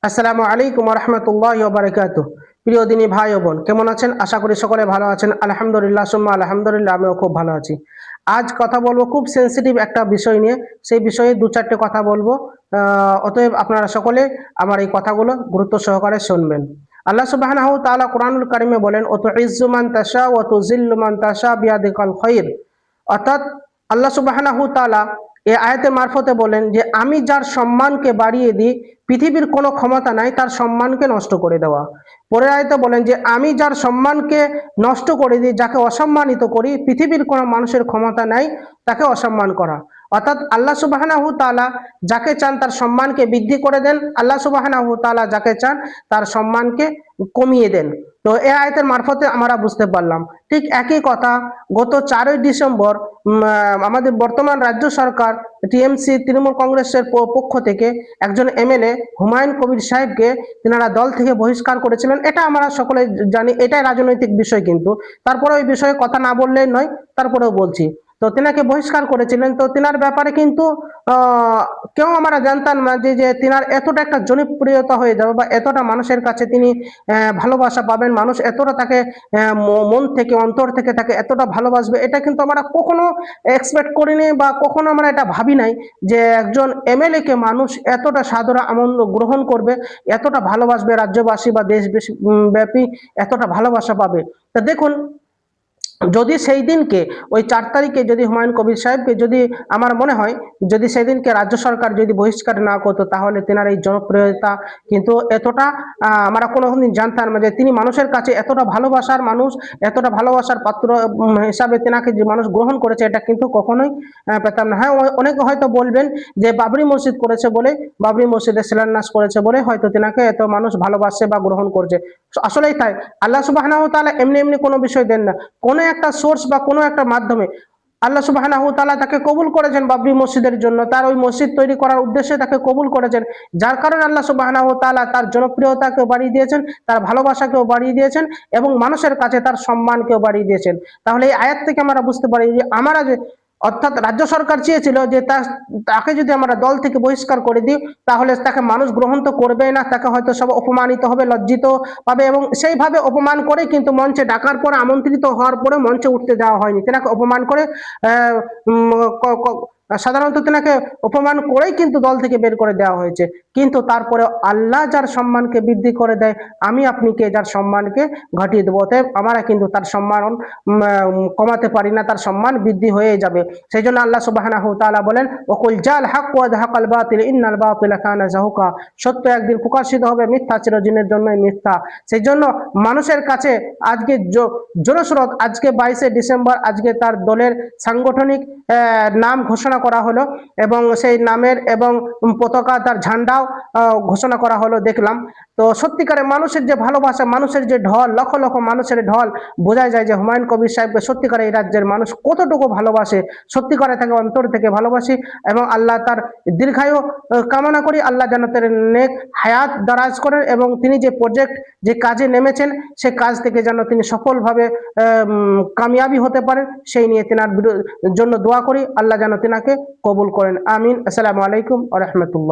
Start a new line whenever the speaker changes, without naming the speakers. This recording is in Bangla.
আসসালামু আলাইকুম রহমতুল্লাহি ওয়া বারাকাতুহু। প্রিয় দিনী ভাই ও বোন, কেমন আছেন? আশা করি সকলে ভালো আছেন। আলহামদুলিল্লাহ সুম্মা আলহামদুলিল্লাহ, আমিও খুব ভালো আছি। আজ কথা বলবো খুব সেনসিটিভ একটা বিষয় নিয়ে। সেই বিষয়ে দু চারটে কথা বলবো। অতএব আপনারা সকলে আমার এই কথাগুলো গুরুত্ব সহকারে শুনবেন। আল্লাহ সুবহানাহু ওয়া তাআলা কোরআনুল কারিমে বলেন, "ও তুইজ্জু মান তাশা ওয়া তুযিল্লু মান তাশা বিয়াদিকাল খায়র।" অর্থাৎ আল্লাহ সুবহানাহু ওয়া তাআলা এই আয়াতের মারফতে বলেন যে আমি যার সম্মানকে বাড়িয়ে দিই, পৃথিবীর কোনো ক্ষমতা নাই তার সম্মানকে নষ্ট করে দেওয়া। পরের আয়াতে বলেন যে আমি যার সম্মানকে নষ্ট করে দিই, যাকে অসম্মানিত করি, পৃথিবীর কোনো মানুষের ক্ষমতা নাই তাকে অসম্মান করা। অর্থাৎ আল্লাহ সুবহানাহু তাআলা যাকে চান তার সম্মানকে বৃদ্ধি করে দেন, আল্লাহ সুবহানাহু তাআলা যাকে চান তার সম্মানকে কমিয়ে দেন। তো এই আয়াতের মারফতে আমরা বুঝতে পারলাম ঠিক একই কথা গত 4ই ডিসেম্বর আমাদের বর্তমান রাজ্য সরকার টিএমসি তৃণমূল কংগ্রেসের পক্ষ থেকে একজন এমএলএ হুমায়ুন কবির সাহেবকে তিনারা দল থেকে বহিষ্কার করেছিলেন। এটা আমরা সকলে জানি, এটাই রাজনৈতিক বিষয়, কিন্তু তারপরে ওই বিষয়ে কথা না বললেই নয়, তারপরেও বলছি। তো তিনাকে বহিষ্কার করেছিলেন। তো তিনার ব্যাপারে কিন্তু কেউ আমরা জানতাম না যে তিনার এতটা একটা জনপ্রিয়তা হয়ে যাবে বা এতটা মানুষের কাছে তিনি ভালোবাসা পাবেন, মানুষ এতটা তাকে মন থেকে অন্তর থেকে তাকে এতটা ভালোবাসবে, এটা কিন্তু আমরা কখনো এক্সপেক্ট করিনি বা কখনো আমরা এটা ভাবি নাই যে একজন এমএলএ কে মানুষ এতটা সাদরে আনন্দ গ্রহণ করবে, এতটা ভালোবাসবে, রাজ্যবাসী বা দেশ ব্যাপী এতটা ভালোবাসা পাবে। তা দেখুন, যদি সেই দিনকে ওই 4 তারিখে যদি হুমায়ুন কবির সাহেবকে যদি আমার মনে হয় যদি সেদিনকে রাজ্য সরকার যদি বহিষ্কার না করতো, তাহলে তেনার এই জনপ্রিয়তা কিন্তু এতটা আমরা কোনোদিন জানতাম না যে তিনি মানুষের কাছে এতটা ভালোবাসার মানুষ, এতটা ভালোবাসার পাত্র হিসাবে তেনাকে যে মানুষ গ্রহণ করেছে, এটা কিন্তু কখনোই পেতাম না। হ্যাঁ, অনেকে হয়তো বলবেন যে বাবরি মসজিদ করেছে বলে, বাবরি মসজিদের শিলান্যাস করেছে বলে হয়তো তেনাকে এত মানুষ ভালোবাসে বা গ্রহণ করছে। আসলেই তাই। আল্লাহ সুবহানাহু ওয়া তাআলা এমনি এমনি কোনো বিষয় দেন না, কোনো একটা সোর্স বা কোনো একটা মাধ্যমে আল্লাহ সুবহানাহু ওয়া তাআলা তাকে কবুল করেছেন বাবরি মসজিদের জন্য, তার ওই মসজিদ তৈরি করার উদ্দেশ্যে তাকে কবুল করেছেন, যার কারণে আল্লাহ সুবহানাহু ওয়া তাআলা তার জনপ্রিয়তাকেও বাড়িয়ে দিয়েছেন, তার ভালোবাসাকেও বাড়িয়ে দিয়েছেন এবং মানুষের কাছে তার সম্মানকেও বাড়িয়ে দিয়েছেন। তাহলে এই আয়াত থেকে আমরা বুঝতে পারি যে আমরা যে অর্থাৎ রাজ্য সরকার চেয়েছিল যে তাকে যদি আমরা দল থেকে বহিষ্কার করে দিই, তাহলে তাকে মানুষ গ্রহণ তো করবে না, তাকে হয়তো সব অপমানিত হবে, লজ্জিত পাবে, এবং সেইভাবে অপমান করে কিন্তু মঞ্চে ডাকার পরে, আমন্ত্রিত হওয়ার পরে মঞ্চে উঠতে দেওয়া হয়নি, তেনাকে অপমান করে সাধারণত তেনাকে অপমান করেই কিন্তু দল থেকে বের করে দেওয়া হয়েছে। কিন্তু তারপরে আল্লাহ যার সম্মানকে বৃদ্ধি করে দেয়, আমি আপনি কে যার সম্মানকে ঘটিয়ে দেবো, অতএব আমরা কিন্তু তার সম্মান কমাতে পারি না, তার সম্মান বৃদ্ধি হয়ে যাবে। সেই জন্য আল্লাহ সুবহানাহু ওয়া তাআলা বলেন, ওয়াকুল জাল হক ওয়া যাহাকাল বাতিল ইন্নাল বাতিলা কানা যাহুকা। সত্য একদিন প্রকাশিত হবে, মিথ্যা চিরদিনের জন্যই মিথ্যা। সেই জন্য মানুষের কাছে আজকে জনস্রোত, আজকে 22শে ডিসেম্বর, আজকে তার দলের সাংগঠনিক নাম ঘোষণা করা হলো এবং সেই নামের এবং পতাকা, তার ঝান্ডাও ঘোষণা করা হলো, দেখলাম। তো সত্যিকারে মানুষের যে ভালোবাসা, মানুষের যে ঢল, লক্ষ লক্ষ মানুষের ঢল, বোঝা যায় যে হুমায়ুন কবির সাহেবকে সত্যিকারে এই রাজ্যের মানুষ কতটুকু ভালোবাসে, সত্যিকারে তাকে অন্তর থেকে ভালোবাসি এবং আল্লাহ তার দীর্ঘায়ু কামনা করি। আল্লাহ যেন তার নেক হায়াত দারাজ করেন এবং তিনি যে প্রজেক্ট, যে কাজে নেমেছেন, সে কাজ থেকে যেন তিনি সফলভাবে কামিয়াবি হতে পারেন, সেই নিয়ে তেনার জন্য দোয়া করি। আল্লাহ যেন তেনাকে কবুল করেন, আমিন। আসসালামু আলাইকুম ওয়া রাহমাতুল্লাহ।